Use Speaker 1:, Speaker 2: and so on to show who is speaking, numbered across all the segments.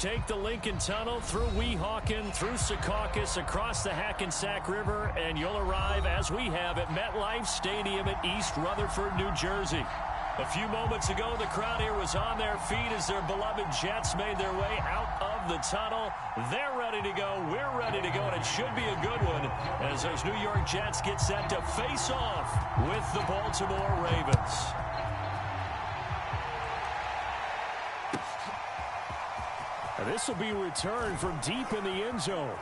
Speaker 1: take the Lincoln Tunnel through Weehawken, through Secaucus, across the Hackensack River, and you'll arrive, as we have, at MetLife Stadium in East Rutherford, New Jersey. A few moments ago, the crowd here was on their feet as their beloved Jets made their way out of the tunnel. They're ready to go. We're ready to go, and it should be a good one as those New York Jets get set to face off with the Baltimore Ravens. And this will be returned from deep in the end zone.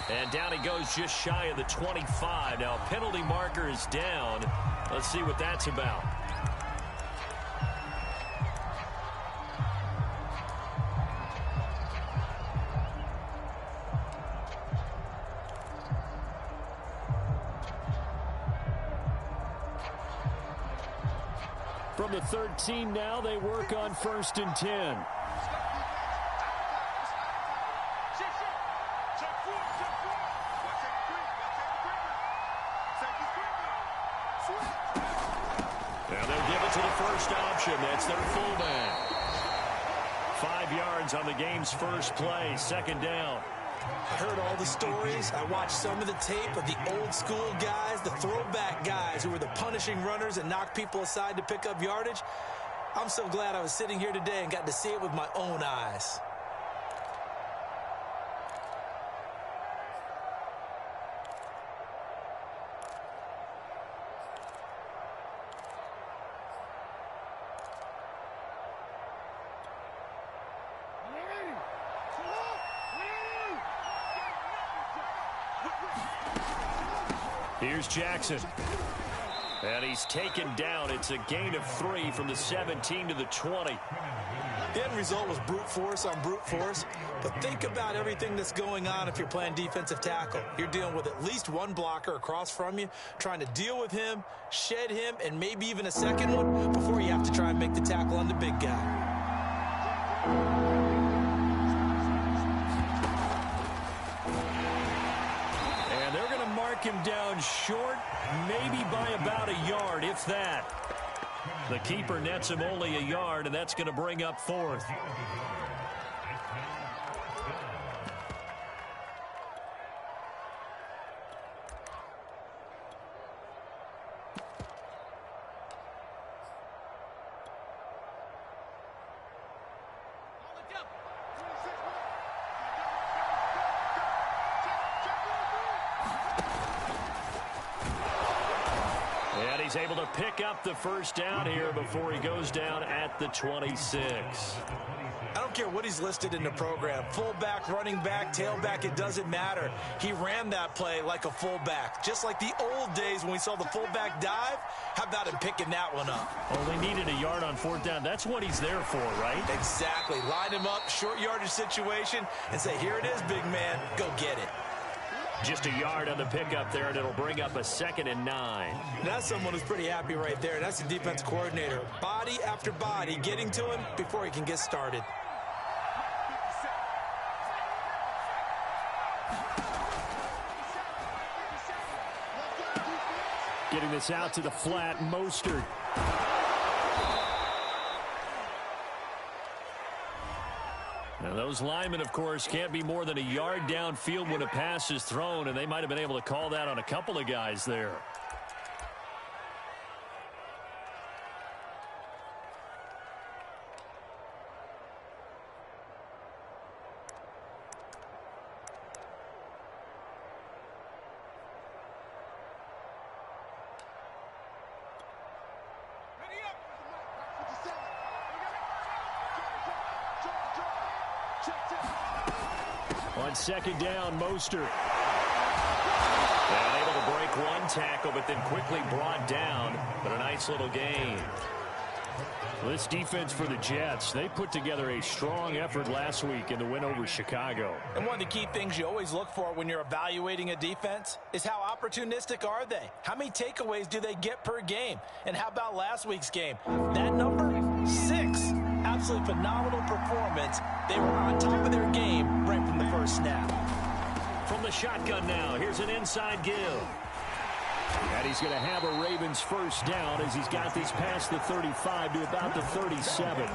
Speaker 1: And down he goes just shy of the 25. Now, penalty marker is down. Let's see what that's about. From the 13 now, they work on 1st and 10. Now they'll give it to the first option. That's their fullback. 5 yards on the game's first play. 2nd down.
Speaker 2: I heard all the stories. I watched some of the tape of the old school guys, the throwback guys who were the punishing runners and knocked people aside to pick up yardage. I'm so glad I was sitting here today and got to see it with my own eyes.
Speaker 1: Here's Jackson. And he's taken down. It's a gain of 3 from the 17 to the 20.
Speaker 2: The end result was brute force on brute force. But think about everything that's going on if you're playing defensive tackle. You're dealing with at least one blocker across from you, trying to deal with him, shed him, and maybe even a second one before you have to try and make the tackle on the big guy.
Speaker 1: Him down short, maybe by about a yard, if that. The keeper nets him only a yard, and that's going to bring up 4th. He's able to pick up the first down here before he goes down at the 26.
Speaker 2: I don't care what he's listed in the program. Fullback, running back, tailback, it doesn't matter. He ran that play like a fullback. Just like the old days when we saw the fullback dive. How about him picking that one up?
Speaker 1: Only needed a yard on 4th down. That's what he's there for, right?
Speaker 2: Exactly. Line him up, short yardage situation, and say, here it is, big man. Go get it.
Speaker 1: Just a yard on the pickup there, and it'll bring up a 2nd and 9.
Speaker 2: That's someone who's pretty happy right there. That's the defense coordinator. Body after body, getting to him before he can get started.
Speaker 1: Getting this out to the flat, Mostert. Now, those linemen, of course, can't be more than a yard downfield when a pass is thrown, and they might have been able to call that on a couple of guys there. On 2nd down, Mostert. And able to break one tackle, but then quickly brought down. But a nice little gain. This defense for the Jets, they put together a strong effort last week in the win over Chicago.
Speaker 2: And one of the key things you always look for when you're evaluating a defense is how opportunistic are they? How many takeaways do they get per game? And how about last week's game? That number, 6. Absolutely phenomenal performance. They were on top of their game right from the first snap.
Speaker 1: From the shotgun now, here's an inside give. And he's going to have a Ravens first down as he's got this past the 35 to about the 37.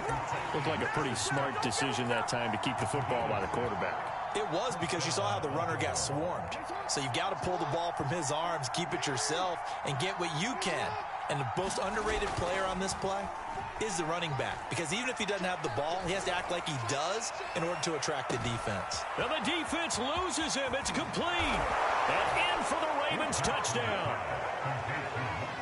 Speaker 1: Looked like a pretty smart decision that time to keep the football by the quarterback.
Speaker 2: It was, because you saw how the runner got swarmed. So you got to pull the ball from his arms, keep it yourself, and get what you can. And the most underrated player on this play is the running back, because even if he doesn't have the ball, he has to act like he does in order to attract the defense.
Speaker 1: And the defense loses him. It's complete. And in for the Ravens touchdown.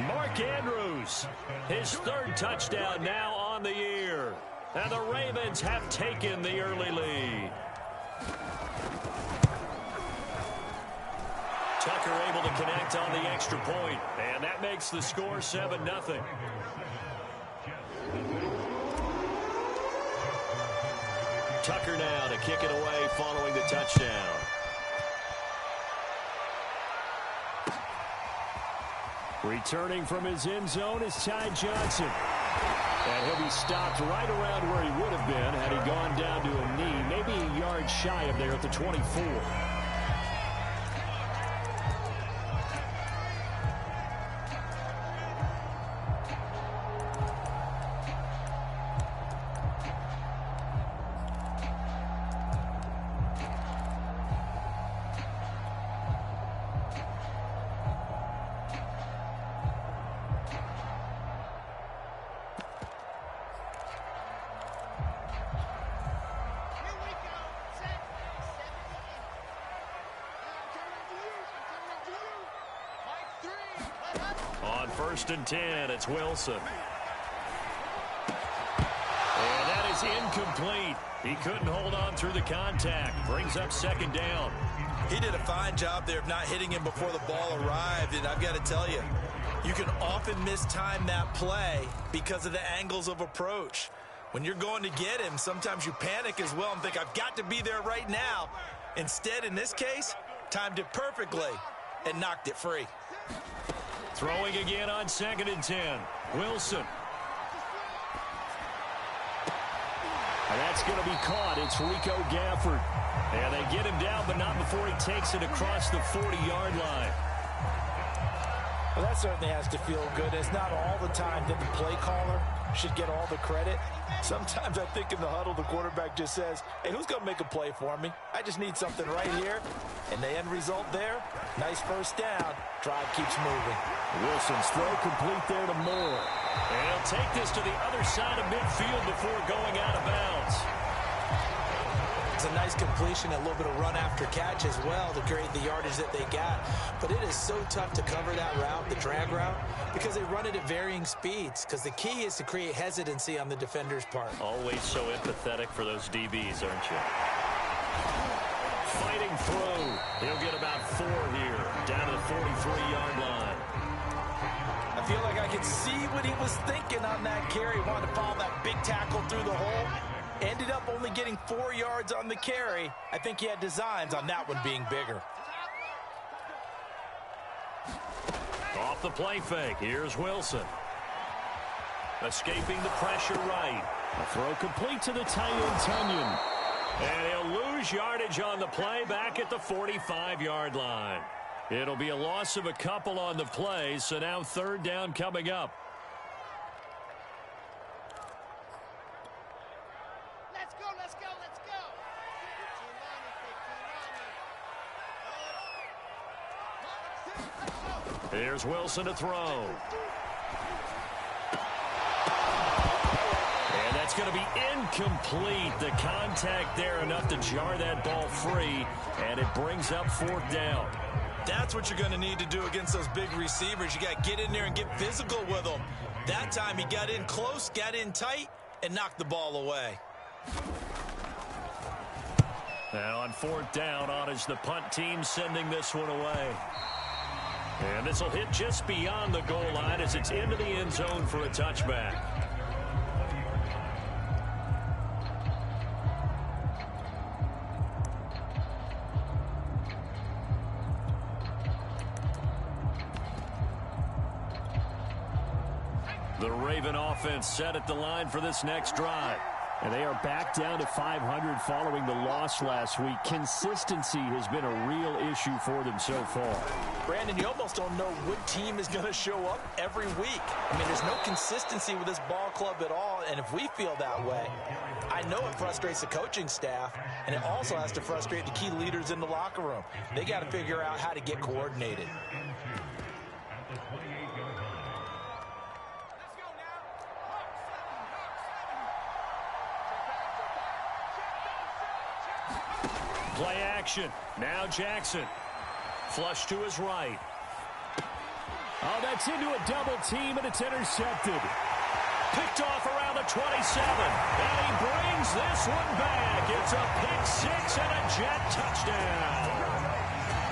Speaker 1: Mark Andrews, his third touchdown now on the year. And the Ravens have taken the early lead. Tucker able to connect on the extra point, and that makes the score 7-0. Tucker now to kick it away following the touchdown. Returning from his end zone is Ty Johnson. And he'll be stopped right around where he would have been had he gone down to a knee, maybe a yard shy of there at the 24. On 1st and 10, it's Wilson. And that is incomplete. He couldn't hold on through the contact. Brings up 2nd down.
Speaker 2: He did a fine job there of not hitting him before the ball arrived, and I've got to tell you, you can often mistime that play because of the angles of approach. When you're going to get him, sometimes you panic as well and think, I've got to be there right now. Instead, in this case, timed it perfectly and knocked it free.
Speaker 1: Throwing again on 2nd and 10. Wilson. And that's going to be caught. It's Rico Gafford. And they get him down, but not before he takes it across the 40-yard line.
Speaker 3: Well, that certainly has to feel good. It's not all the time that the play caller should get all the credit. Sometimes I think in the huddle, the quarterback just says, hey, who's going to make a play for me? I just need something right here. And the end result there, nice first down. Drive keeps moving.
Speaker 1: Wilson's throw complete there to Moore. And he'll take this to the other side of midfield before going out of bounds.
Speaker 2: It's a nice completion, a little bit of run after catch as well to create the yardage that they got. But it is so tough to cover that route, the drag route, because they run it at varying speeds. Because the key is to create hesitancy on the defender's part.
Speaker 1: Always so empathetic for those DBs, aren't you? Fighting through. He'll get about 4 here, down to the 43-yard line.
Speaker 3: I feel like I can see what he was thinking on that carry. Wanted to follow that big tackle through the hole. Ended up only getting 4 yards on the carry. I think he had designs on that one being bigger.
Speaker 1: Off the play fake. Here's Wilson. Escaping the pressure right. A throw complete to the tight end, Tunyon. And he'll lose yardage on the play back at the 45-yard line. It'll be a loss of a couple on the play, so now 3rd down coming up.
Speaker 4: Let's go, let's go, let's go. 15-9, 15-9.
Speaker 1: Here's Wilson to throw. And that's going to be incomplete. The contact there enough to jar that ball free, and it brings up 4th down.
Speaker 2: That's what you're going to need to do against those big receivers. You got to get in there and get physical with them. That time he got in close, got in tight, and knocked the ball away.
Speaker 1: Now on 4th down, on is the punt team sending this one away. And this will hit just beyond the goal line as it's into the end zone for a touchback. The Raven offense set at the line for this next drive. And they are back down to 500 following the loss last week. Consistency has been a real issue for them so far.
Speaker 3: Brandon, you almost don't know what team is going to show up every week. I mean, there's no consistency with this ball club at all, and if we feel that way, I know it frustrates the coaching staff, and it also has to frustrate the key leaders in the locker room. They got to figure out how to get coordinated.
Speaker 1: Play action. Now Jackson. Flush to his right. Oh, that's into a double team, and it's intercepted. Picked off around the 27. And he brings this one back. It's a pick six and a Jet touchdown.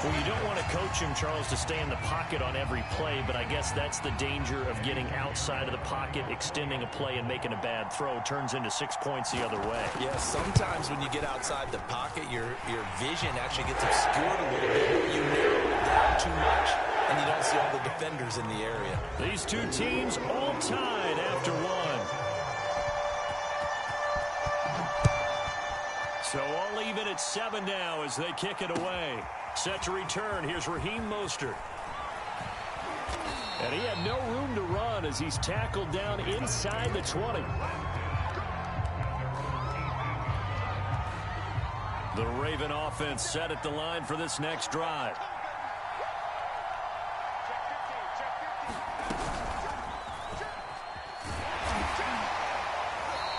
Speaker 1: Well, you don't want to coach him, Charles, to stay in the pocket on every play, but I guess that's the danger of getting outside of the pocket, extending a play, and making a bad throw. It turns into 6 points the other way.
Speaker 3: Yeah, sometimes when you get outside the pocket, your vision actually gets obscured a little bit. You narrow it down too much, and you don't see all the defenders in the area.
Speaker 1: These two teams all tied after one. So all even at 7 now as they kick it away. Set to return. Here's Raheem Mostert. And he had no room to run as he's tackled down inside the 20. The Raven offense set at the line for this next drive.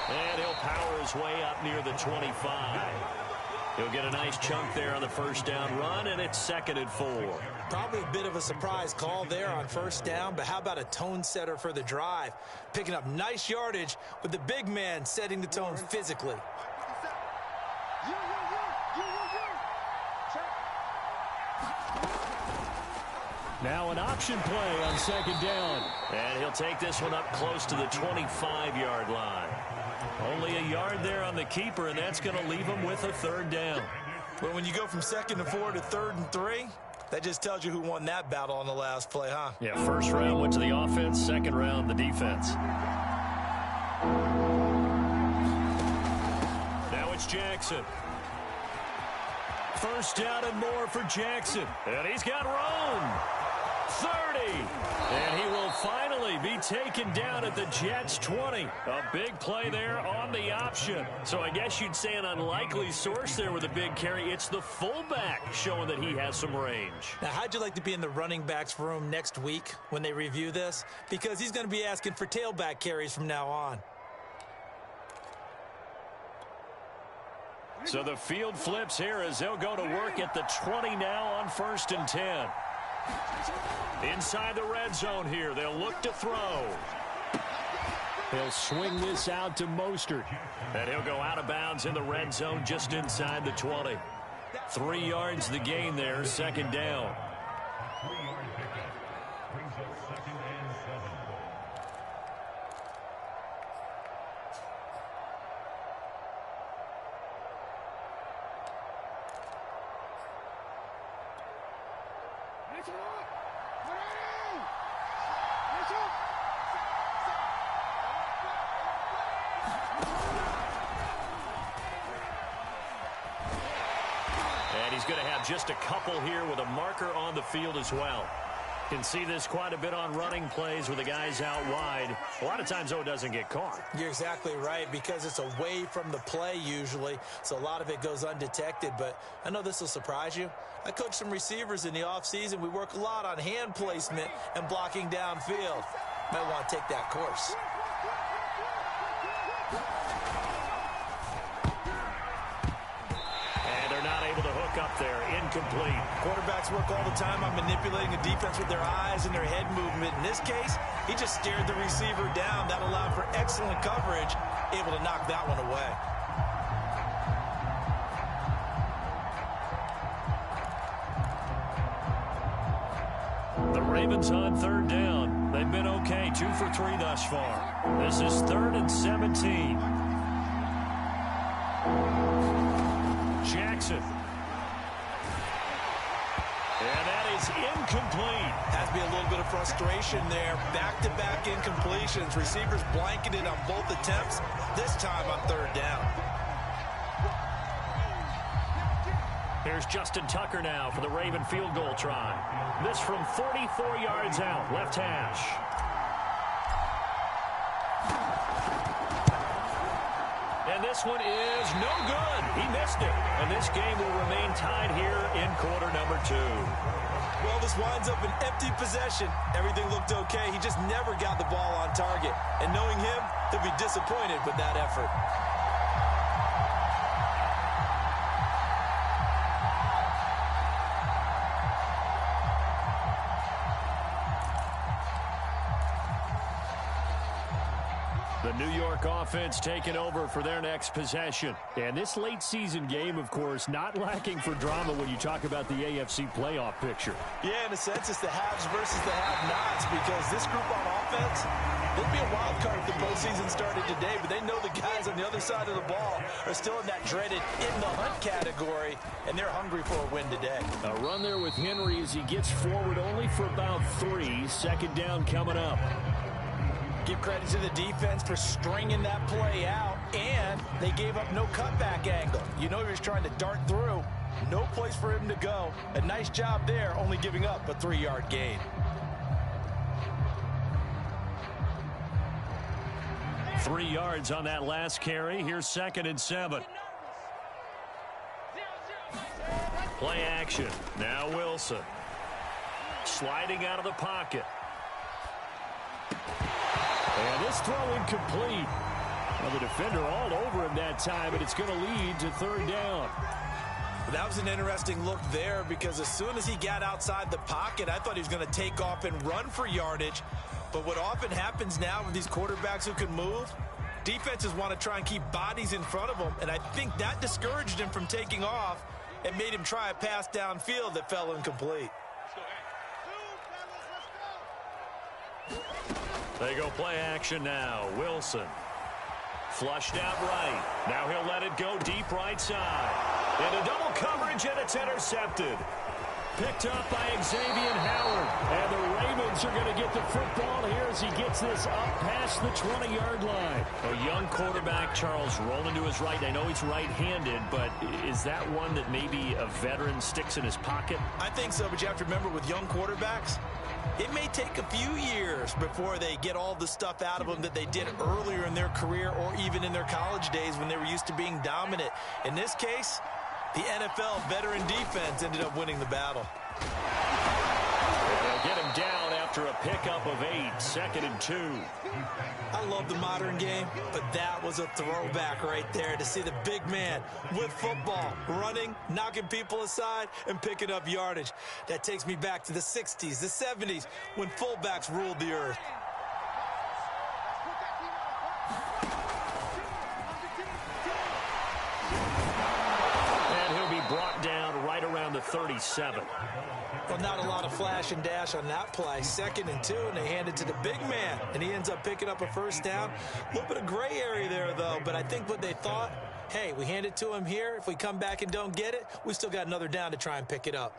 Speaker 1: And he'll power his way up near the 25. He'll get a nice chunk there on the first down run, and it's 2nd and 4.
Speaker 2: Probably a bit of a surprise call there on first down, but how about a tone setter for the drive? Picking up nice yardage with the big man setting the tone physically.
Speaker 1: Now an option play on 2nd down. And he'll take this one up close to the 25-yard line. Only a yard there on the keeper, and that's going to leave him with a 3rd down.
Speaker 2: Well, when you go from 2nd and 4 to 3rd and 3, that just tells you who won that battle on the last play, huh?
Speaker 1: Yeah, first round went to the offense, second round the defense. Now it's Jackson. First down and more for Jackson. And he's got room. 30. And he will finally be taken down at the Jets' 20. A big play there on the option. So I guess you'd say an unlikely source there with a big carry. It's the fullback showing that he has some range.
Speaker 2: Now, how'd you like to be in the running backs room next week when they review this? Because he's going to be asking for tailback carries from now on.
Speaker 1: So the field flips here as they'll go to work at the 20 now on 1st and 10. Inside the red zone here, they'll look to throw. He'll swing this out to Mostert. And he'll go out of bounds in the red zone just inside the 20. 3 yards the gain there, 2nd down. He's going to have just a couple here with a marker on the field as well. You can see this quite a bit on running plays with the guys out wide. A lot of times, though, it doesn't get caught.
Speaker 2: You're exactly right, because it's away from the play usually, so a lot of it goes undetected. But I know this will surprise you. I coach some receivers in the offseason. We work a lot on hand placement and blocking downfield. Might want to take that course.
Speaker 1: Up there, incomplete.
Speaker 2: Quarterbacks work all the time on manipulating the defense with their eyes and their head movement. In this case, he just stared the receiver down. That allowed for excellent coverage, able to knock that one away.
Speaker 1: The Ravens on 3rd down. They've been okay, 2 for 3 thus far. This is 3rd and 17. Jackson. And that is incomplete.
Speaker 2: Has to be a little bit of frustration there. Back-to-back incompletions. Receivers blanketed on both attempts, this time on third down.
Speaker 1: Here's Justin Tucker now for the Raven field goal try. This from 44 yards out, left hash. And this one is no good. He missed it. And this game will remain tied here in quarter number 2.
Speaker 2: Well, this winds up an empty possession. Everything looked okay. He just never got the ball on target. And knowing him, he'll be disappointed with that effort.
Speaker 1: The New York offense taking over for their next possession. And this late season game, of course, not lacking for drama when you talk about the AFC playoff picture.
Speaker 3: Yeah, in a sense, it's the haves versus the have-nots, because this group on offense, they'd be a wild card if the postseason started today, but they know the guys on the other side of the ball are still in that dreaded in-the-hunt category, and they're hungry for a win today.
Speaker 1: A run there with Henry as he gets forward only for about 3. Second down coming up.
Speaker 3: Give credit to the defense for stringing that play out, and they gave up no cutback angle. You know he was trying to dart through. No place for him to go. A nice job there, only giving up a 3-yard gain.
Speaker 1: Three yards on that last carry. Here's 2nd and 7. Play action. Now Wilson. Sliding out of the pocket. And this throw incomplete. Well, the defender all over him that time, and it's going to lead to 3rd down.
Speaker 2: That was an interesting look there, because as soon as he got outside the pocket, I thought he was going to take off and run for yardage. But what often happens now with these quarterbacks who can move, defenses want to try and keep bodies in front of them, and I think that discouraged him from taking off and made him try a pass downfield that fell incomplete.
Speaker 1: They go play action now. Wilson. Flushed out right. Now he'll let it go deep right side. Into double coverage, and it's intercepted. Picked up by Xavier Howard. And the Ravens are going to get the football here as he gets this up past the 20-yard line. A young quarterback, Charles, rolling to his right. I know he's right-handed, but is that one that maybe a veteran sticks in his pocket?
Speaker 2: I think so, but you have to remember with young quarterbacks, it may take a few years before they get all the stuff out of them that they did earlier in their career or even in their college days when they were used to being dominant. In this case, the NFL veteran defense ended up winning the battle.
Speaker 1: They'll get him down after a pickup of 8, 2nd and 2.
Speaker 2: I love the modern game, but that was a throwback right there to see the big man with football, running, knocking people aside, and picking up yardage. That takes me back to the 60s, the 70s, when fullbacks ruled the earth.
Speaker 1: And he'll be brought down right around the 37.
Speaker 2: Well, not a lot of flash and dash on that play. 2nd and 2, and they hand it to the big man, and he ends up picking up a first down. A little bit of gray area there, though, but I think what they thought, hey, we hand it to him here. If we come back and don't get it, we still got another down to try and pick it up.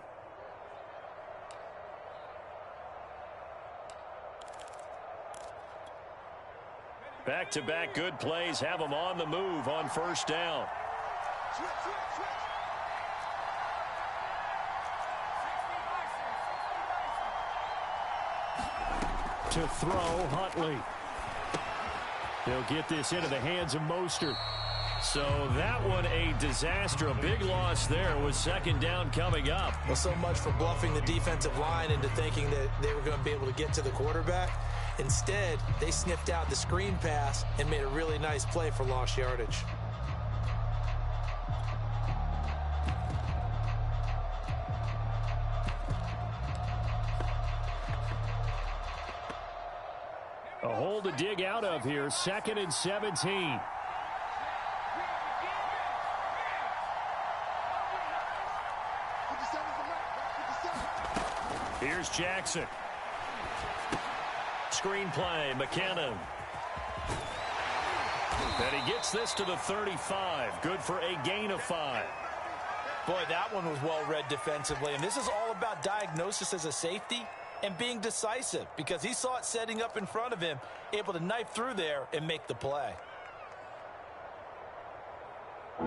Speaker 1: Back-to-back good plays have them on the move on first down. To throw, Huntley. They'll get this into the hands of Mostert. So that one a disaster. A big loss there with 2nd down coming up.
Speaker 2: Well, so much for bluffing the defensive line into thinking that they were going to be able to get to the quarterback. Instead, they sniffed out the screen pass and made a really nice play for lost yardage.
Speaker 1: A hole to dig out of here. 2nd and 17. Here's Jackson. Screen play, McKinnon. And he gets this to the 35. Good for a gain of 5.
Speaker 3: Boy, that one was well read defensively, and this is all about diagnosis as a safety and being decisive because he saw it setting up in front of him, able to knife through there and make the play.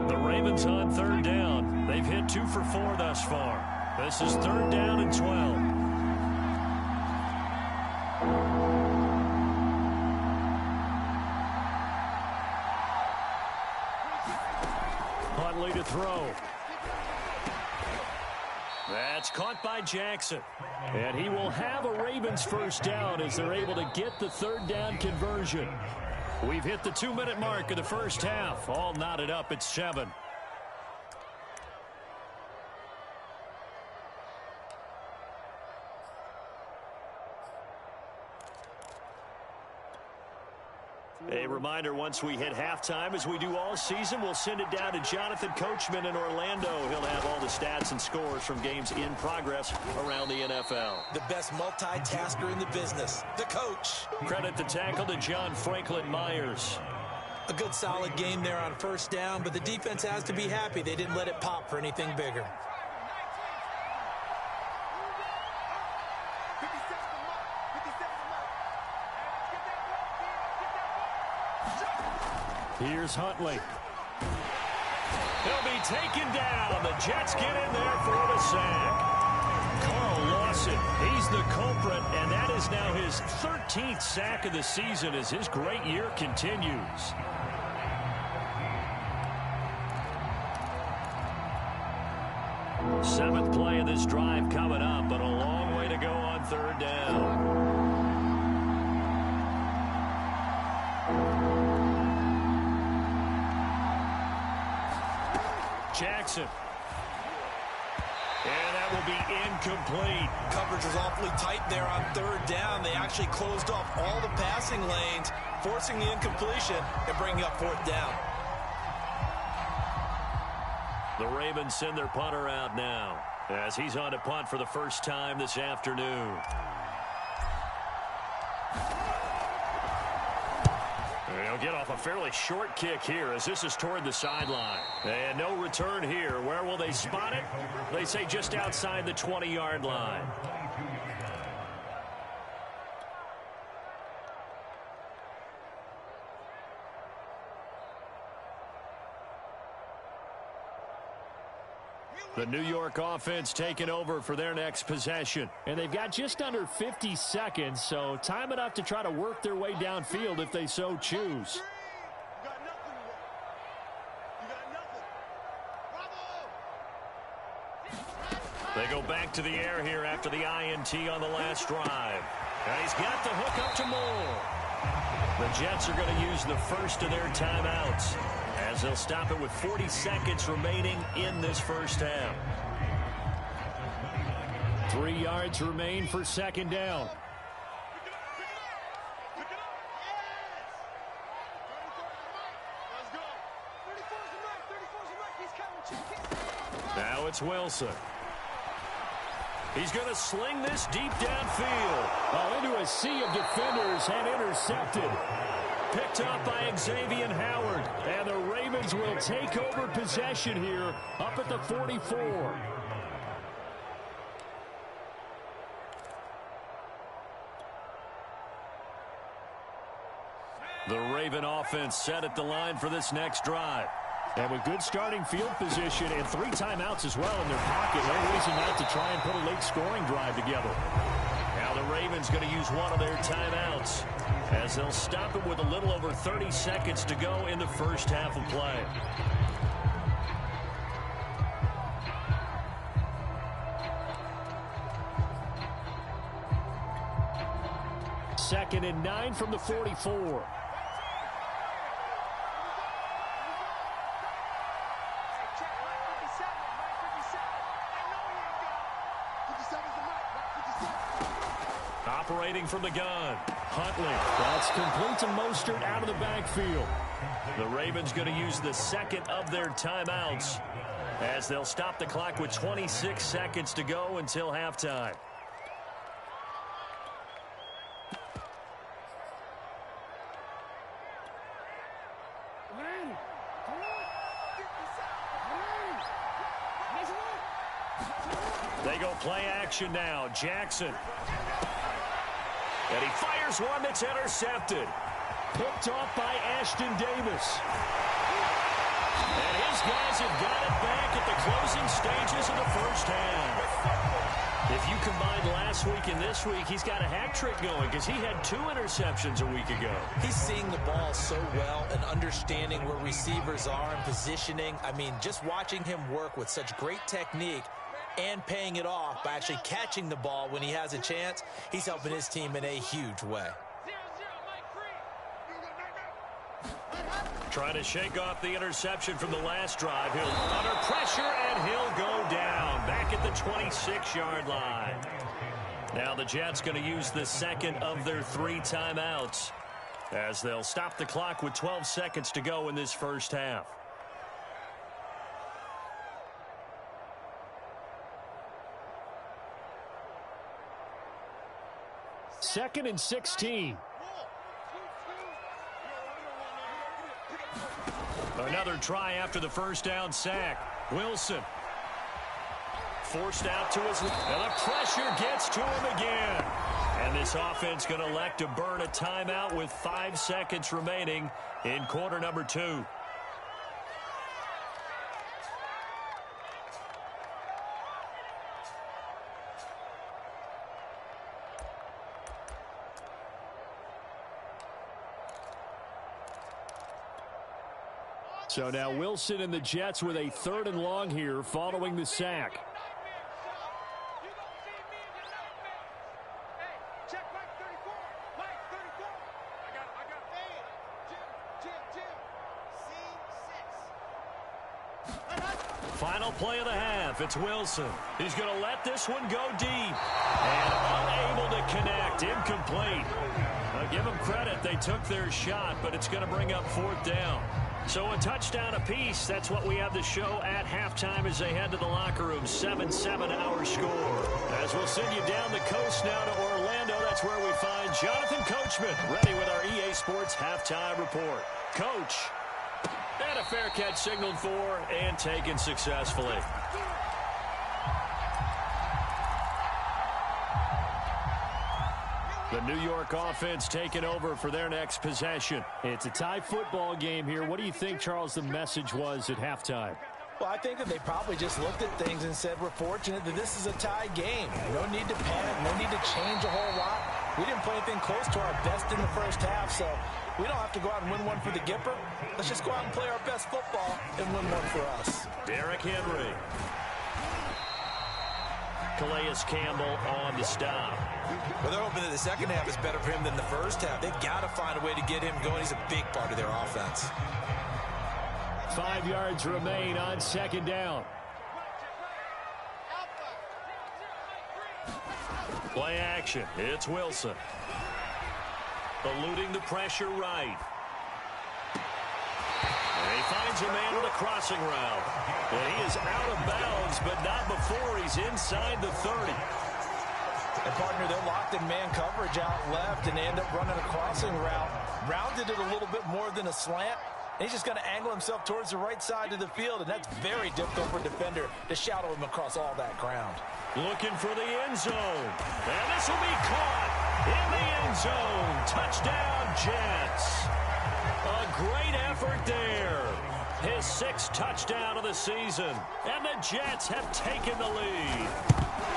Speaker 1: The Ravens on third down. They've hit 2 for 4 thus far. This is third down and 12. Huntley to throw. That's caught by Jackson. And he will have a Ravens first down as they're able to get the third down conversion. We've hit the 2-minute mark of the first half. All knotted up at 7. A reminder, once we hit halftime, as we do all season, we'll send it down to Jonathan Coachman in Orlando. He'll have all the stats and scores from games in progress around the NFL.
Speaker 2: The best multitasker in the business, the coach.
Speaker 1: Credit the tackle to John Franklin Myers.
Speaker 2: A good solid game there on first down, but the defense has to be happy they didn't let it pop for anything bigger.
Speaker 1: Here's Huntley. He'll be taken down. The Jets get in there for the sack. Carl Lawson, he's the culprit, and that is now his 13th sack of the season as his great year continues. Seventh play of this drive coming up, but a long way to go on third down. Jackson. And that will be incomplete.
Speaker 2: Coverage was awfully tight there on third down. They actually closed off all the passing lanes, forcing the incompletion and bringing up fourth down.
Speaker 1: The Ravens send their punter out now as he's on to punt for the first time this afternoon. He'll get off a fairly short kick here as this is toward the sideline. And no return here. Where will they spot it? They say just outside the 20-yard line. The New York offense taking over for their next possession. And they've got just under 50 seconds, so time enough to try to work their way downfield if they so choose. They go back to the air here after the INT on the last drive. And he's got the hook up to Moore. The Jets are going to use the first of their timeouts, as they'll stop it with 40 seconds remaining in this first half. 3 yards remain for second down. Now it's Wilson. He's going to sling this deep downfield. Oh, into a sea of defenders and intercepted. Picked up by Xavier Howard. And the Ravens will take over possession here up at the 44. The Raven offense set at the line for this next drive. And with good starting field position and 3 timeouts as well in their pocket, no reason not to try and put a late scoring drive together. Now the Ravens going to use one of their timeouts as they'll stop it with a little over 30 seconds to go in the first half of play. Second and 9 from the 44. Operating from the gun, Huntley. That's complete to Mostert out of the backfield. The Ravens going to use the second of their timeouts as they'll stop the clock with 26 seconds to go until halftime. They go play action now. Jackson. And he fires one that's intercepted. Picked off by Ashton Davis. And his guys have got it back at the closing stages of the first half. If you combine last week and this week, he's got a hat trick going because he had 2 interceptions a week ago.
Speaker 2: He's seeing the ball so well and understanding where receivers are and positioning. I mean, just watching him work with such great technique and paying it off by actually catching the ball when he has a chance, he's helping his team in a huge way.
Speaker 1: Trying to shake off the interception from the last drive. He'll under pressure, and he'll go down back at the 26-yard line. Now the Jets going to use the second of their 3 timeouts as they'll stop the clock with 12 seconds to go in this first half. Second and 16. Another try after the first down sack. Wilson. Forced out to his left. And the pressure gets to him again. And this offense going to elect to burn a timeout with 5 seconds remaining in quarter number 2. So now Wilson and the Jets with a 3rd and long here following the sack. Final play of the half. It's Wilson. He's going to let this one go deep. And unable to connect. Incomplete. Give them credit. They took their shot, but it's going to bring up 4th down. So a touchdown apiece. That's what we have to show at halftime as they head to the locker room. 7-7 our score. As we'll send you down the coast now to Orlando, that's where we find Jonathan Coachman ready with our EA Sports halftime report. Coach, and a fair catch signaled for and taken successfully. The New York offense taking over for their next possession. It's a tie football game here. What do you think, Charles, the message was at halftime?
Speaker 3: Well, I think that they probably just looked at things and said, we're fortunate that this is a tie game. No need to panic. No need to change a whole lot. We didn't play anything close to our best in the first half, so we don't have to go out and win one for the Gipper. Let's just go out and play our best football and win one for us.
Speaker 1: Derrick Henry. Calais Campbell on the stop.
Speaker 2: Well, they're hoping that the second half is better for him than the first half. They've got to find a way to get him going. He's a big part of their offense.
Speaker 1: 5 yards remain on 2nd down. Play action. It's Wilson. Eluding the pressure right. And he finds a man with a crossing route. And he is out of bounds, but not before he's inside the 30.
Speaker 3: And partner, they're locked in man coverage out left, and they end up running a crossing route. Rounded it a little bit more than a slant. And he's just going to angle himself towards the right side of the field, and that's very difficult for a defender to shadow him across all that ground.
Speaker 1: Looking for the end zone. And this will be caught in the end zone. Touchdown, Jets. A great effort there. His 6th touchdown of the season. And the Jets have taken the lead.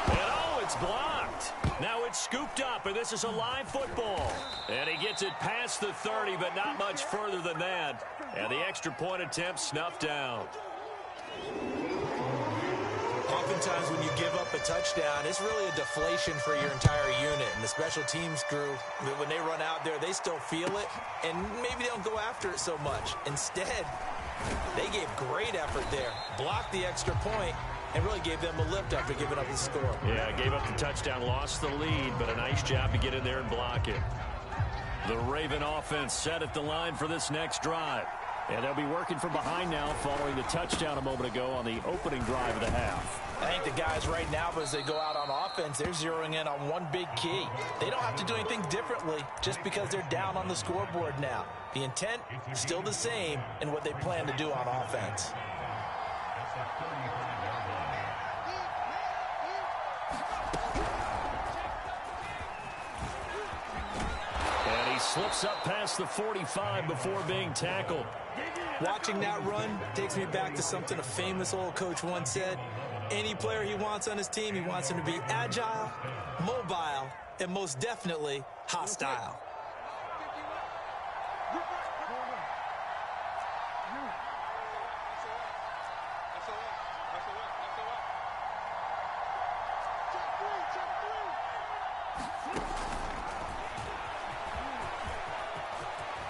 Speaker 1: And oh, it's blocked. Now it's scooped up, and this is a live football. And he gets it past the 30, but not much further than that. And the extra point attempt snuffed down.
Speaker 2: Oftentimes when you give up a touchdown, it's really a deflation for your entire unit. And the special teams crew, when they run out there, they still feel it. And maybe they don't go after it so much. Instead, they gave great effort there. Blocked the extra point and really gave them a lift after giving up the score.
Speaker 1: Yeah, gave up the touchdown, lost the lead, but a nice job to get in there and block it. The Raven offense set at the line for this next drive. And they'll be working from behind now following the touchdown a moment ago on the opening drive of the half.
Speaker 3: I think the guys right now, as they go out on offense, they're zeroing in on one big key. They don't have to do anything differently just because they're down on the scoreboard now. The intent is still the same in what they plan to do on offense.
Speaker 1: Slips up past the 45 before being tackled.
Speaker 2: Watching that run takes me back to something a famous old coach once said. Any player he wants on his team, he wants him to be agile, mobile, and most definitely hostile.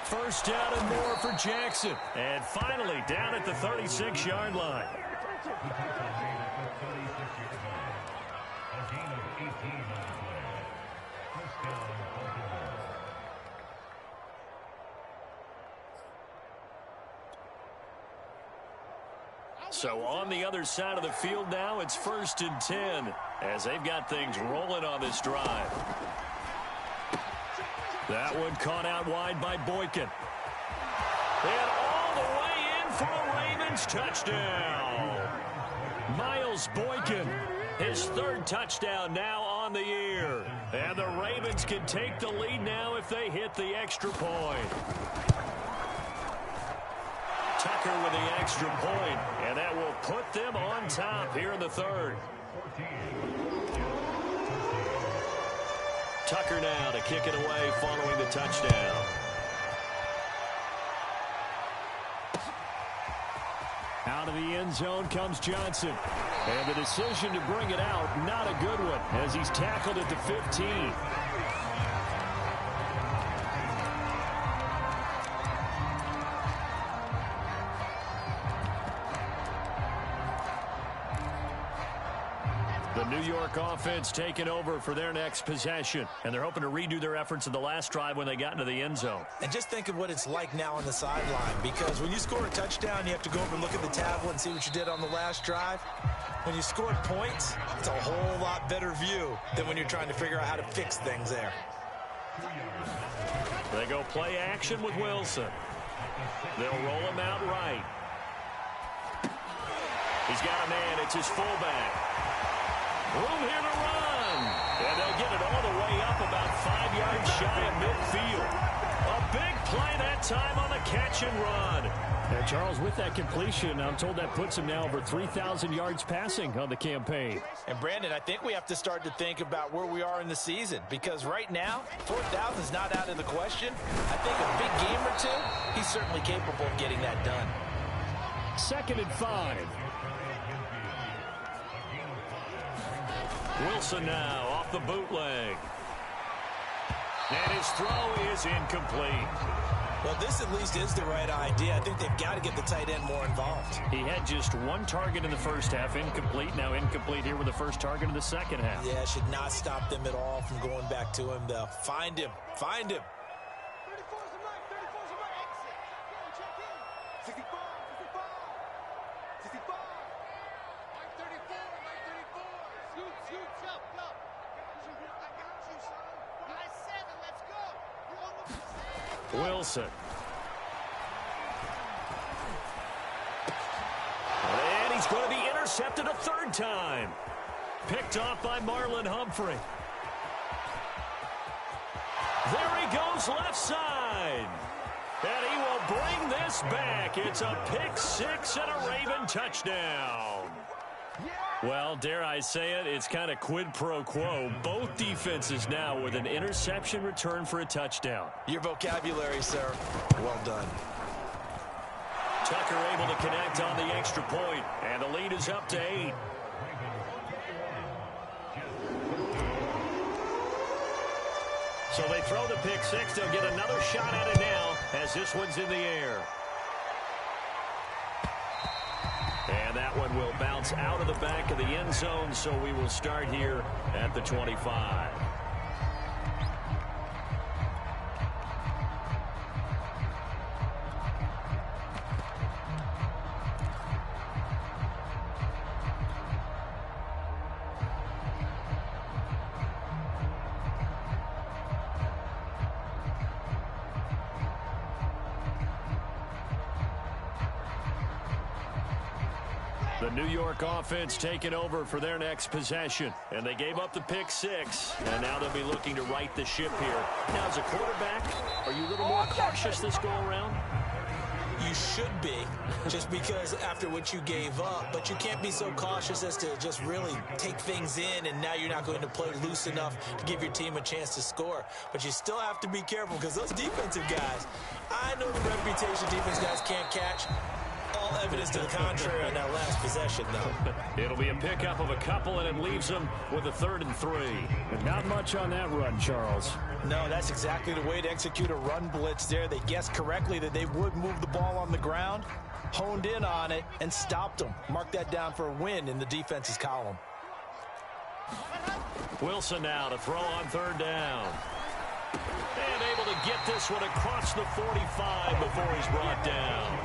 Speaker 1: First down and more for Jackson. And finally down at the 36-yard line. So on the other side of the field now, it's 1st and 10 as they've got things rolling on this drive. That one caught out wide by Boykin. And all the way in for a Ravens touchdown. Miles Boykin, his 3rd touchdown now on the year. And the Ravens can take the lead now if they hit the extra point. Tucker with the extra point, and that will put them on top here in the 3rd. Tucker now to kick it away following the touchdown. Out of the end zone comes Johnson. And the decision to bring it out, not a good one, as he's tackled at the 15. The New York offense taking over for their next possession. And they're hoping to redo their efforts in the last drive when they got into the end zone.
Speaker 2: And just think of what it's like now on the sideline, because when you score a touchdown, you have to go over and look at the tablet and see what you did on the last drive. When you scored points, it's a whole lot better view than when you're trying to figure out how to fix things there.
Speaker 1: They go play action with Wilson. They'll roll him out right. He's got a man. It's his fullback. Room here to run. And they'll get it all the way up about 5 yards shy of midfield. A big play that time on the catch and run. And Charles, with that completion, I'm told that puts him now over 3,000 yards passing on the campaign.
Speaker 3: And Brandon, I think we have to start to think about where we are in the season, because right now, 4,000 is not out of the question. I think a big game or two, he's certainly capable of getting that done.
Speaker 1: 2nd and 5. Wilson now off the bootleg. And his throw is incomplete.
Speaker 2: Well, this at least is the right idea. I think they've got to get the tight end more involved.
Speaker 1: He had just 1 target in the first half, incomplete. Now incomplete here with the first target in the second half.
Speaker 2: Yeah, should not stop them at all from going back to him, though. Find him. Find him.
Speaker 4: 34's the mark. 34's the mark. Exit. Go, check in. 65. 65. 65. Mark 34. Mark 34. Shoot, jump. I got you, son. Nice 7. Let's go. You're on the
Speaker 1: Wilson. And he's going to be intercepted a 3rd time. Picked off by Marlon Humphrey. There he goes left side. And he will bring this back. It's a pick 6 and a Raven touchdown. Well, dare I say it, it's kind of quid pro quo. Both defenses now with an interception return for a touchdown.
Speaker 2: Your vocabulary, sir. Well done.
Speaker 1: Tucker able to connect on the extra point, and the lead is up to 8. So they throw the pick 6. They'll get another shot at it now as this one's in the air. And that one will bounce out of the back of the end zone, so we will start here at the 25. The New York offense taking over for their next possession. And they gave up the pick 6. And now they'll be looking to right the ship here. Now, as a quarterback, are you a little more cautious this go-around?
Speaker 2: You should be, just because after what you gave up. But you can't be so cautious as to just really take things in, and now you're not going to play loose enough to give your team a chance to score. But you still have to be careful, because those defensive guys, I know the reputation defense guys can't catch. All evidence to the contrary on that last possession, though.
Speaker 1: It'll be a pickup of a couple, and it leaves them with a 3rd and 3.
Speaker 5: And not much on that run, Charles.
Speaker 3: No, that's exactly the way to execute a run blitz there. They guessed correctly that they would move the ball on the ground, honed in on it, and stopped them. Mark that down for a win in the defense's column.
Speaker 1: Wilson now to throw on 3rd down. And able to get this one across the 45 before he's brought down.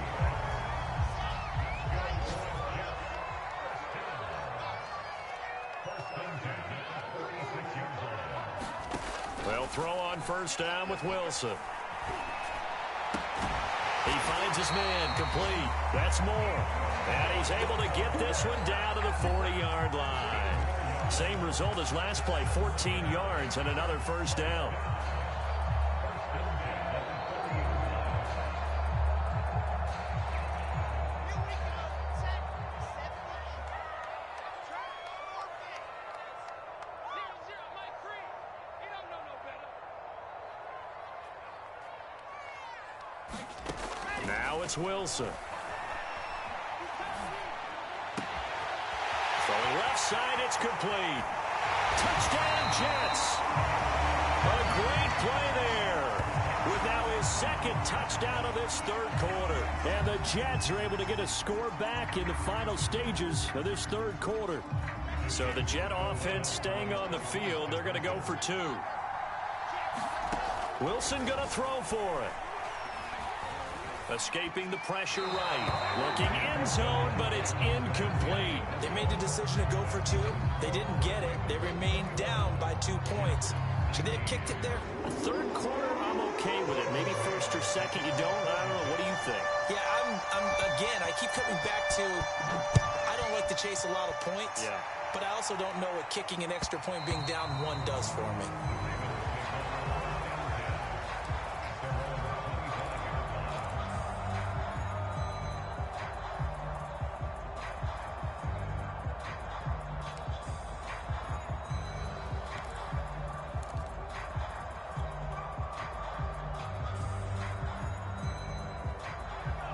Speaker 1: They'll throw on 1st down with Wilson. He finds his man complete. That's Moore. And he's able to get this one down to the 40-yard line. Same result as last play, 14 yards and another 1st down. Now it's Wilson. Throwing left side, it's complete. Touchdown, Jets. A great play there. With now his 2nd touchdown of this 3rd quarter. And the Jets are able to get a score back in the final stages of this 3rd quarter. So the Jet offense staying on the field. They're going to go for 2. Wilson going to throw for it. Escaping the pressure right. Looking end zone, but it's incomplete.
Speaker 2: They made the decision to go for 2. They didn't get it. They remained down by 2 points. Should they have kicked it there?
Speaker 1: 3rd quarter, I'm okay with it. Maybe 1st or 2nd, you don't. I don't know. What do you think?
Speaker 2: Yeah, again, I keep coming back to, I don't like to chase a lot of points.
Speaker 1: Yeah.
Speaker 2: But I also don't know what kicking an extra point being down 1 does for me.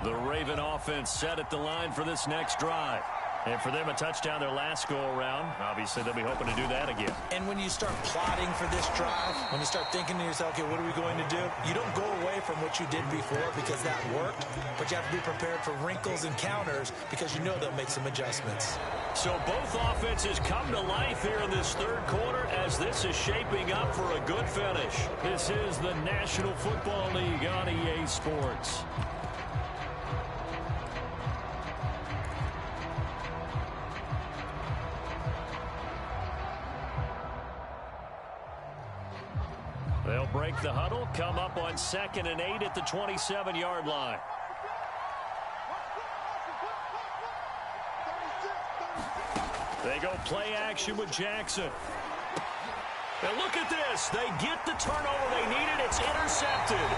Speaker 1: The Raven offense set at the line for this next drive. And for them, a touchdown their last go-around. Obviously, they'll be hoping to do that again.
Speaker 2: And when you start plotting for this drive, when you start thinking to yourself, okay, what are we going to do? You don't go away from what you did before because that worked, but you have to be prepared for wrinkles and counters because you know they'll make some adjustments.
Speaker 1: So both offenses come to life here in this 3rd quarter as this is shaping up for a good finish. This is the National Football League on EA Sports. They'll break the huddle, come up on 2nd and 8 at the 27-yard line. They go play action with Jackson. And look at this. They get the turnover they needed. It's intercepted.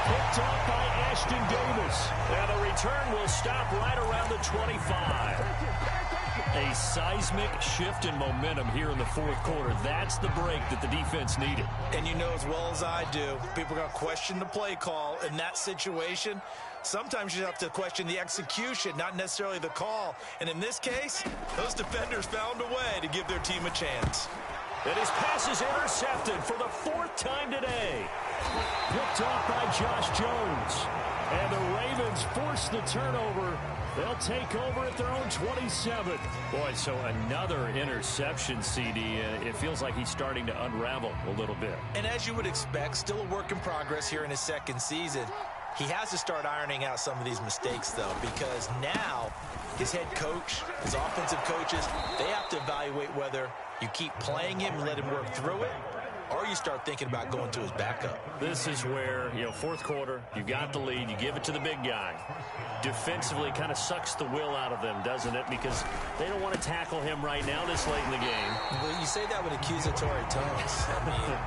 Speaker 1: Picked up by Ashton Davis. And the return will stop right around the 25. A seismic shift in momentum here in the 4th quarter. That's the break that the defense needed.
Speaker 2: And you know as well as I do, people are going to question the play call in that situation. Sometimes you have to question the execution, not necessarily the call. And in this case, those defenders found a way to give their team a chance.
Speaker 1: And his pass is intercepted for the 4th time today. Picked off by Josh Jones. And the Ravens force the turnover. They'll take over at their own 27. Boy, so another interception, CD. It feels like he's starting to unravel a little bit.
Speaker 2: And as you would expect, still a work in progress here in his 2nd season. He has to start ironing out some of these mistakes, though, because now his head coach, his offensive coaches, they have to evaluate whether you keep playing him and let him work through it, or you start thinking about going to his backup.
Speaker 1: This is where, fourth quarter, you got the lead, you give it to the big guy. Defensively, kind of sucks the will out of them, doesn't it? Because they don't want to tackle him right now this late in the game.
Speaker 2: Well, you say that with accusatory tones. I mean,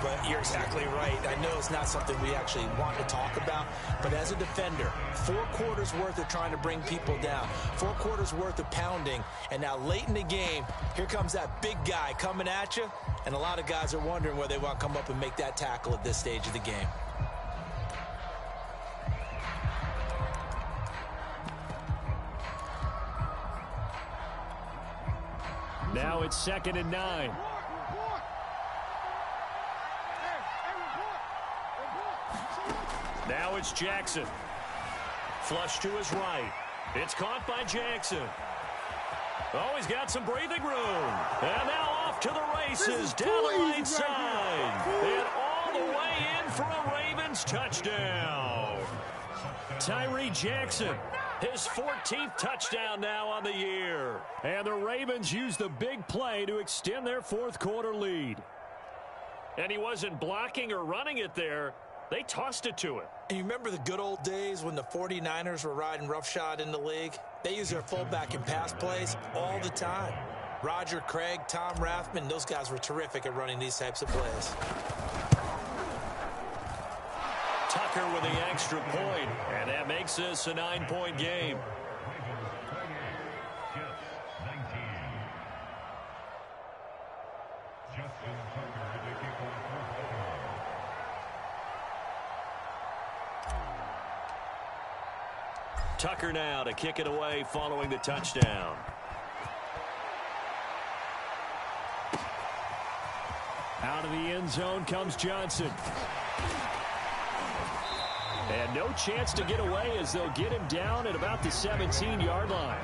Speaker 2: but you're exactly right. I know it's not something we actually want to talk about, but as a defender, 4 quarters worth of trying to bring people down, 4 quarters worth of pounding, and now late in the game, here comes that big guy coming at you, and a lot of guys are wondering where they want to come up and make that tackle at this stage of the game.
Speaker 1: Now it's 2nd and 9. Now it's Jackson. Flush to his right. It's caught by Jackson. Oh, he's got some breathing room. And now off to the races down the right side. And all the way in for a Ravens touchdown. Tyree Jackson. His 14th touchdown now on the year. And the Ravens use the big play to extend their fourth quarter lead. And he wasn't blocking or running it there. They tossed it to him.
Speaker 2: And you remember the good old days when the 49ers were riding roughshod in the league? They use their fullback in pass plays all the time. Roger Craig, Tom Rathman, those guys were terrific at running these types of plays.
Speaker 1: Tucker with the extra point, and that makes this a 9-point game. Tucker now to kick it away following the touchdown. Out of the end zone comes Johnson. And no chance to get away as they'll get him down at about the 17-yard line.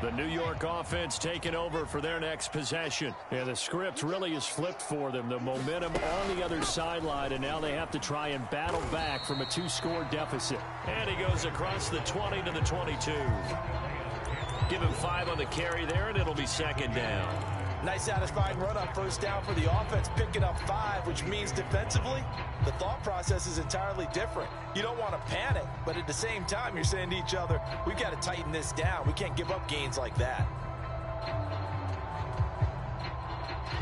Speaker 1: The New York offense taking over for their next possession. Yeah, the script really is flipped for them. The momentum on the other sideline, and now they have to try and battle back from a 2-score deficit. And he goes across the 20 to the 22. Give him 5 on the carry there, and it'll be 2nd down.
Speaker 3: Nice satisfying run on first down for the offense, picking up 5, which means defensively, the thought process is entirely different. You don't want to panic, but at the same time, you're saying to each other, we've got to tighten this down. We can't give up gains like that.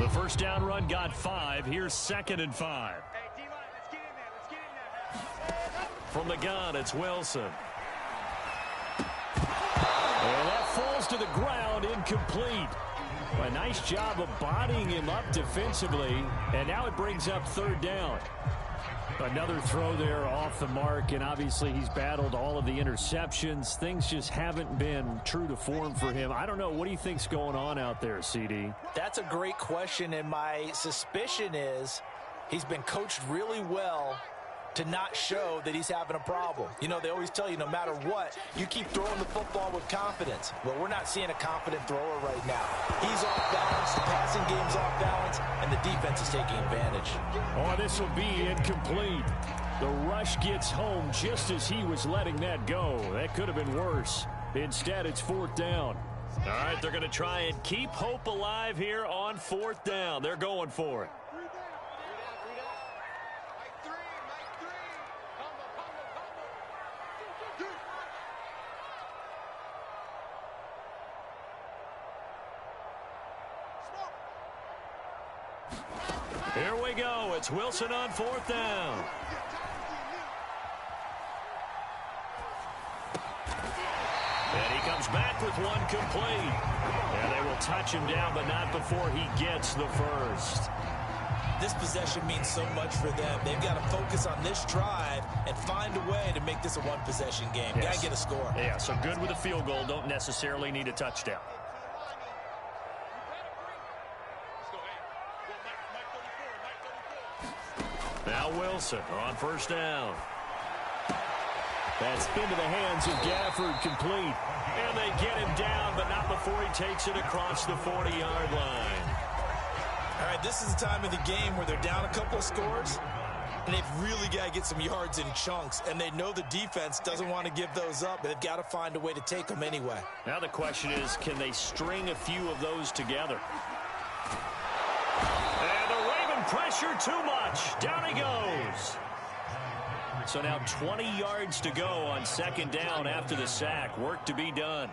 Speaker 1: The first down run got 5. Here's 2nd and 5.
Speaker 4: Hey, D-line, let's get in there.
Speaker 1: From the gun, it's Wilson. And that falls to the ground, incomplete. A nice job of bodying him up defensively, and now it brings up 3rd down. Another throw there off the mark, and obviously he's battled all of the interceptions. Things just haven't been true to form for him. I don't know. What do you think's going on out there, CD?
Speaker 3: That's a great question, and my suspicion is he's been coached really well to not show that he's having a problem. You know, they always tell you no matter what, you keep throwing the football with confidence. Well, we're not seeing a confident thrower right now. He's off balance, the passing game's off balance, and the defense is taking advantage.
Speaker 1: Oh, this will be incomplete. The rush gets home just as he was letting that go. That could have been worse. Instead, it's 4th down. All right, they're going to try and keep hope alive here on 4th down. They're going for it. Here we go. It's Wilson on 4th down. And he comes back with one complete. And they will touch him down, but not before he gets the first.
Speaker 2: This possession means so much for them. They've got to focus on this drive and find a way to make this a one-possession game.
Speaker 1: Yes.
Speaker 2: Got to get a score.
Speaker 1: Yeah, so good with a field goal. Don't necessarily need a touchdown. Now Wilson on 1st down. That's been to the hands of Gafford, complete. And they get him down, but not before he takes it across the 40-yard line.
Speaker 2: All right, this is the time of the game where they're down a couple of scores, and they've really got to get some yards in chunks, and they know the defense doesn't want to give those up, but they've got to find a way to take them anyway.
Speaker 1: Now the question is, can they string a few of those together? And the Raven pressure too much. Down he goes. So now 20 yards to go on second down after the sack. Work to be done.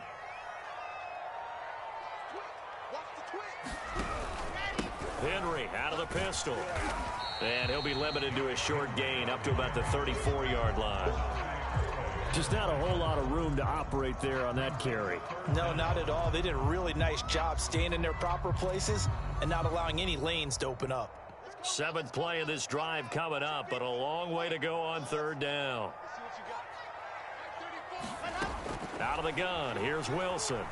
Speaker 1: Henry out of the pistol. And he'll be limited to a short gain up to about the 34-yard line.
Speaker 5: Just not a whole lot of room to operate there on that carry.
Speaker 3: No, not at all. They did a really nice job staying in their proper places and not allowing any lanes to open up.
Speaker 1: Seventh play of this drive coming up, but a long way to go on third down. Out of the gun, here's Wilson.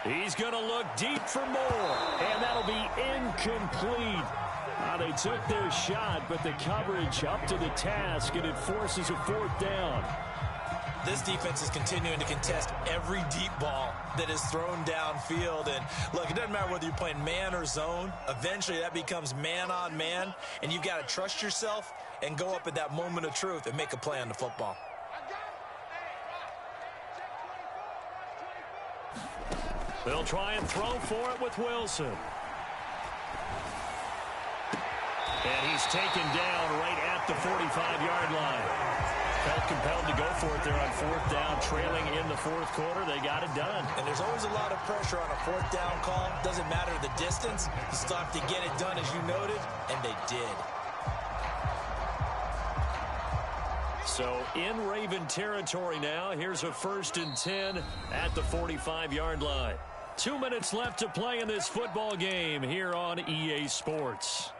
Speaker 1: He's going to look deep for more, and that'll be incomplete. They took their shot, but the coverage up to the task, and it forces a fourth down.
Speaker 2: This defense is continuing to contest every deep ball that is thrown downfield. And, look, it doesn't matter whether you're playing man or zone. Eventually, that becomes man-on-man, and you've got to trust yourself and go up at that moment of truth and make a play on the football.
Speaker 1: They'll try and throw for it with Wilson. And he's taken down right at the 45-yard line. Felt compelled to go for it there on fourth down, trailing in the fourth quarter. They got it done.
Speaker 2: And there's always a lot of pressure on a fourth down call. Doesn't matter the distance. You still have to get it done, as you noted, and they did.
Speaker 1: So in Raven territory now. Here's a 1st and 10 at the 45-yard line. 2 minutes left to play in this football game here on EA Sports.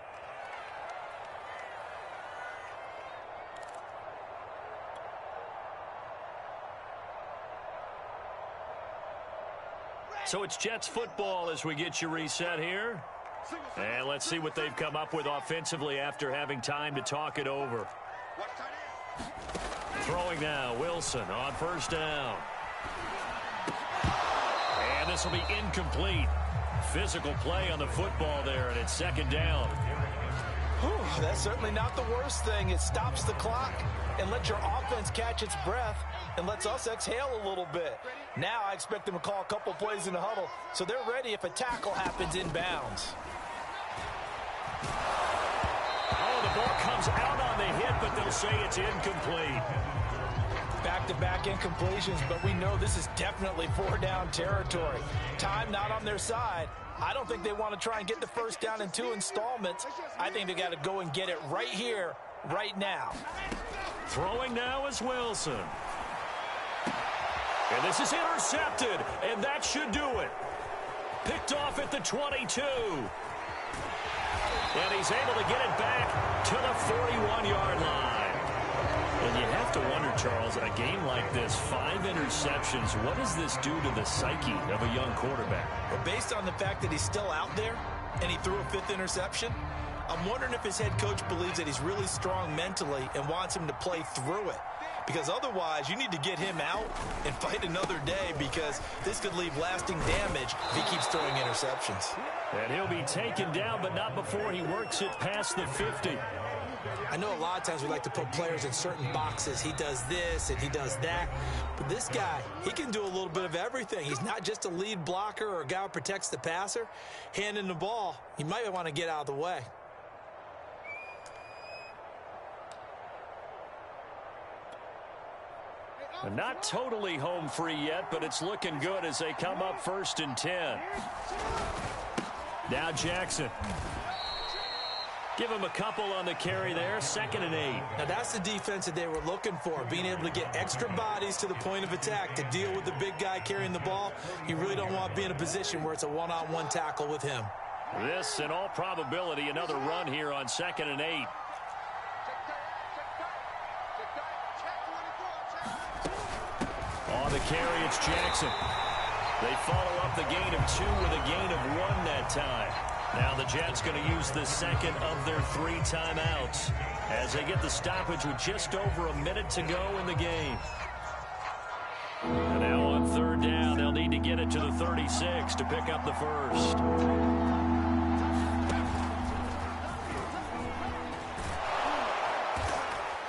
Speaker 1: So it's Jets football as we get you reset here. And let's see what they've come up with offensively after having time to talk it over. Throwing now, Wilson on first down. And this will be incomplete. Physical play on the football there, and it's second down.
Speaker 3: Whew, that's certainly not the worst thing. It stops the clock and lets your offense catch its breath and lets us exhale a little bit. Now I expect them to call a couple plays in the huddle, so they're ready if a tackle happens inbounds.
Speaker 1: Oh, the ball comes out on the hit, but they'll say it's incomplete.
Speaker 3: Back-to-back incompletions, but we know this is definitely four-down territory. Time not on their side. I don't think they want to try and get the first down in 2 installments. I think they got to go and get it right here, right now.
Speaker 1: Throwing now is Wilson. And this is intercepted, and that should do it. Picked off at the 22. And he's able to get it back to the 41-yard line. And you have to wonder, Charles, a game like this, 5 interceptions, what does this do to the psyche of a young quarterback?
Speaker 2: Well, based on the fact that he's still out there and he threw a 5th interception, I'm wondering if his head coach believes that he's really strong mentally and wants him to play through it. Because otherwise, you need to get him out and fight another day, because this could leave lasting damage if he keeps throwing interceptions.
Speaker 1: And he'll be taken down, but not before he works it past the 50.
Speaker 2: I know a lot of times we like to put players in certain boxes. He does this and he does that. But this guy, he can do a little bit of everything. He's not just a lead blocker or a guy who protects the passer. Handing the ball, he might want to get out of the way.
Speaker 1: Not totally home free yet, but it's looking good as they come up 1st and 10. Now Jackson. Give him a couple on the carry there, 2nd and 8.
Speaker 2: Now that's the defense that they were looking for, being able to get extra bodies to the point of attack to deal with the big guy carrying the ball. You really don't want to be in a position where it's a one-on-one tackle with him.
Speaker 1: This, in all probability, another run here on 2nd and 8. On the carry, it's Jackson. They follow up the gain of 2 with a gain of 1 that time. Now the Jets going to use the second of their 3 timeouts as they get the stoppage with just over a minute to go in the game. And now on 3rd down, they'll need to get it to the 36 to pick up the first.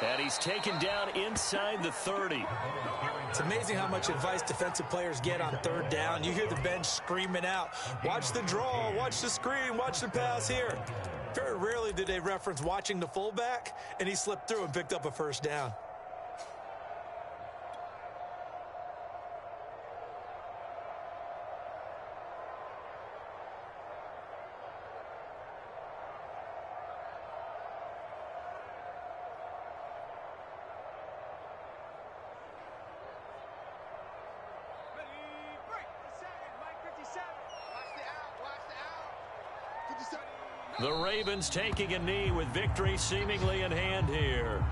Speaker 1: And he's taken down inside the 30.
Speaker 2: It's amazing how much advice defensive players get on 3rd down. You hear the bench screaming out, watch the draw, watch the screen, watch the pass here. Very rarely did they reference watching the fullback, and he slipped through and picked up a 1st down.
Speaker 1: The Ravens taking a knee with victory seemingly in hand here.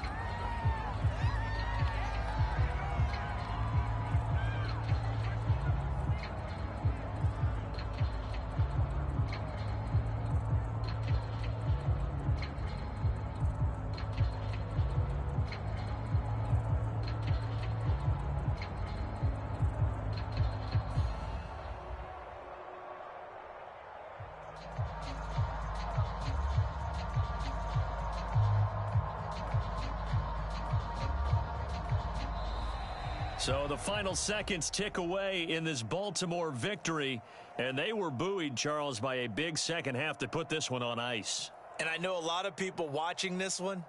Speaker 1: So the final seconds tick away in this Baltimore victory, and they were buoyed, Charles, by a big second half that put this one on ice.
Speaker 2: And I know a lot of people watching this one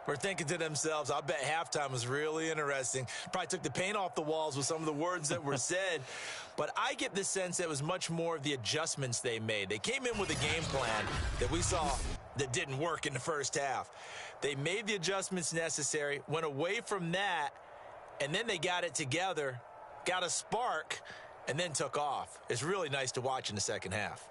Speaker 2: were thinking to themselves, I bet halftime was really interesting. Probably took the paint off the walls with some of the words that were said. But I get the sense that it was much more of the adjustments they made. They came in with a game plan that we saw that didn't work in the first half. They made the adjustments necessary, went away from that, and then they got it together, got a spark, and then took off. It's really nice to watch in the second half.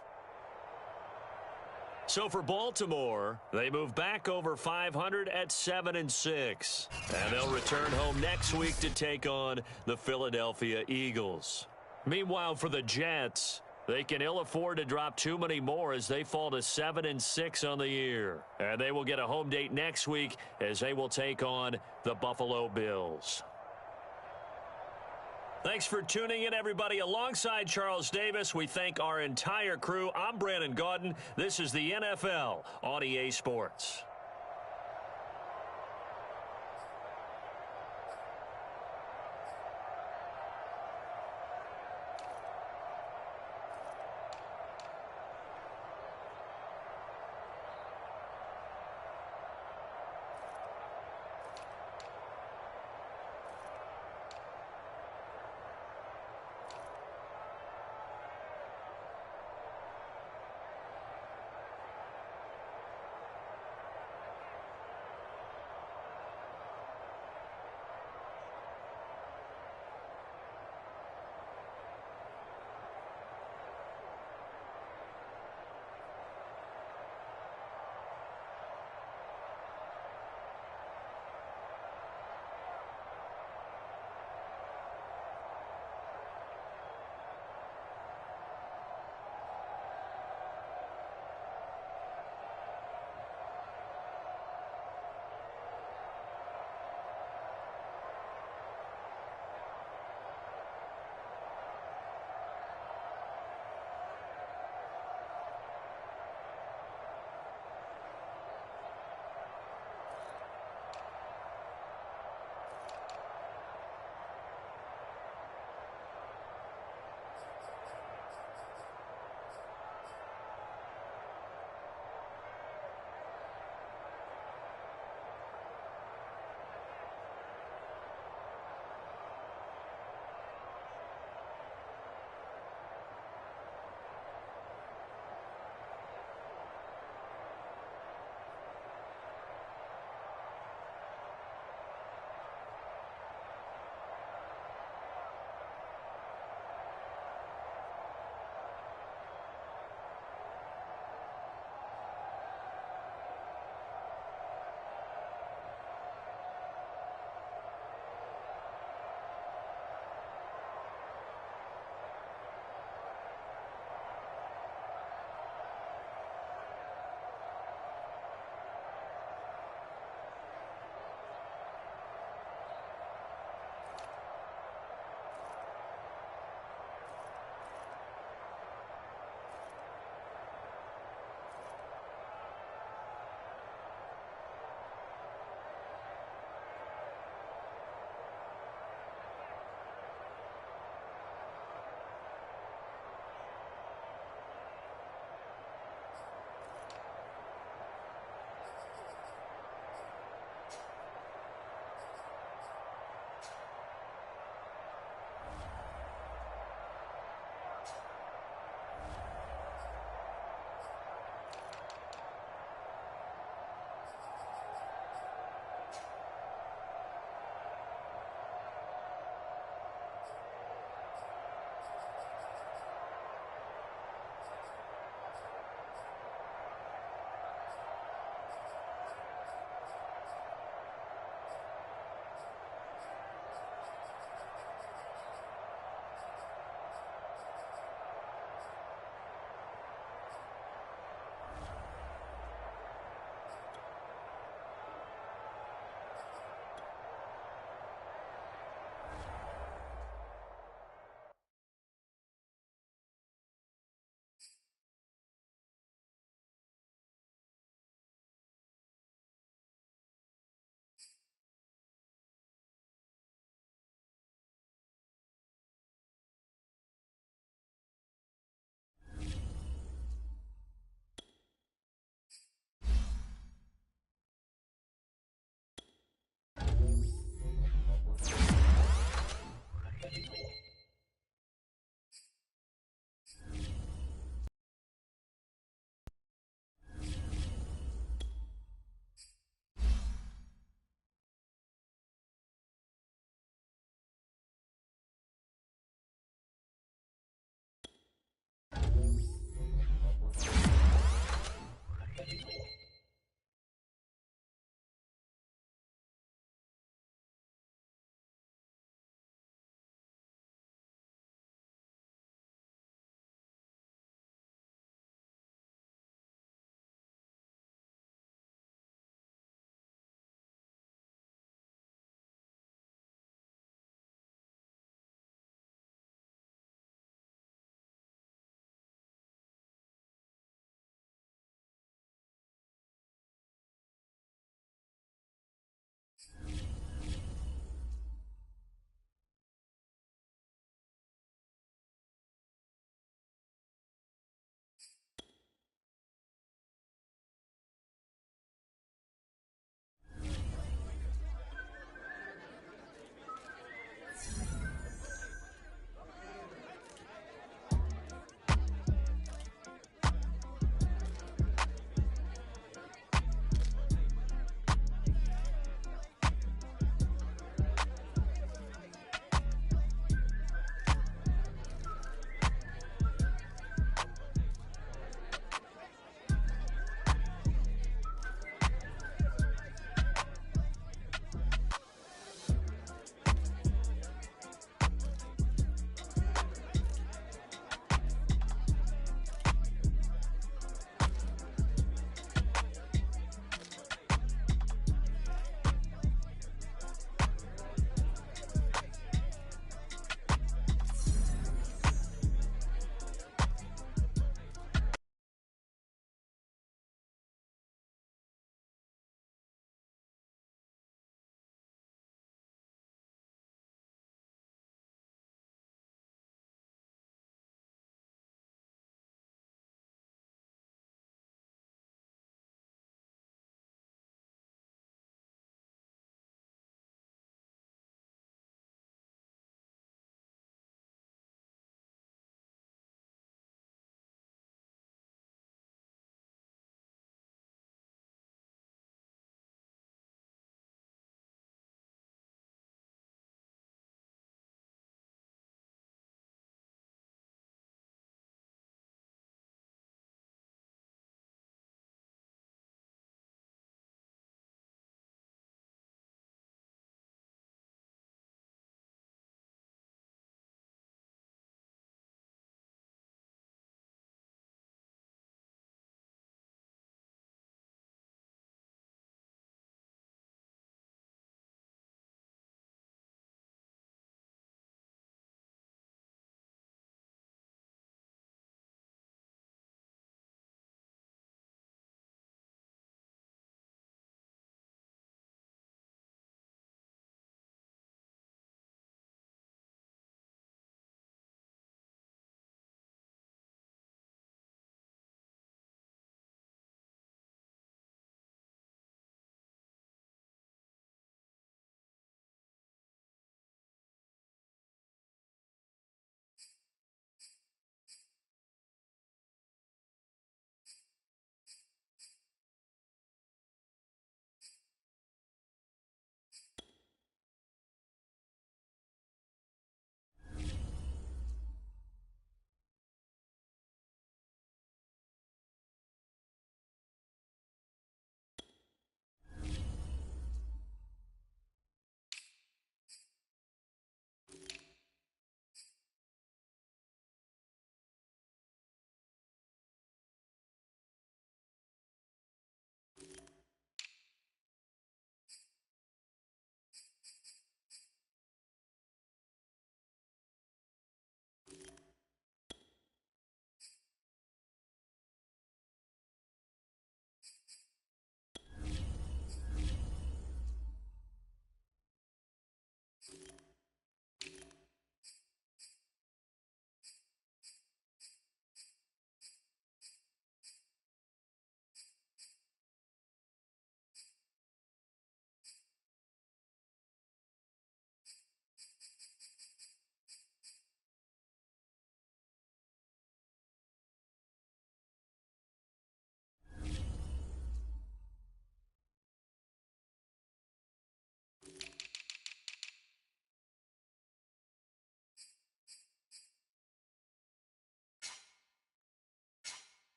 Speaker 1: So for Baltimore, they move back over 500 at 7-6. And they'll return home next week to take on the Philadelphia Eagles. Meanwhile, for the Jets, they can ill afford to drop too many more as they fall to 7-6 on the year. And they will get a home date next week as they will take on the Buffalo Bills. Thanks for tuning in, everybody. Alongside Charles Davis, we thank our entire crew. I'm Brandon Gaudin. This is the NFL on EA Sports.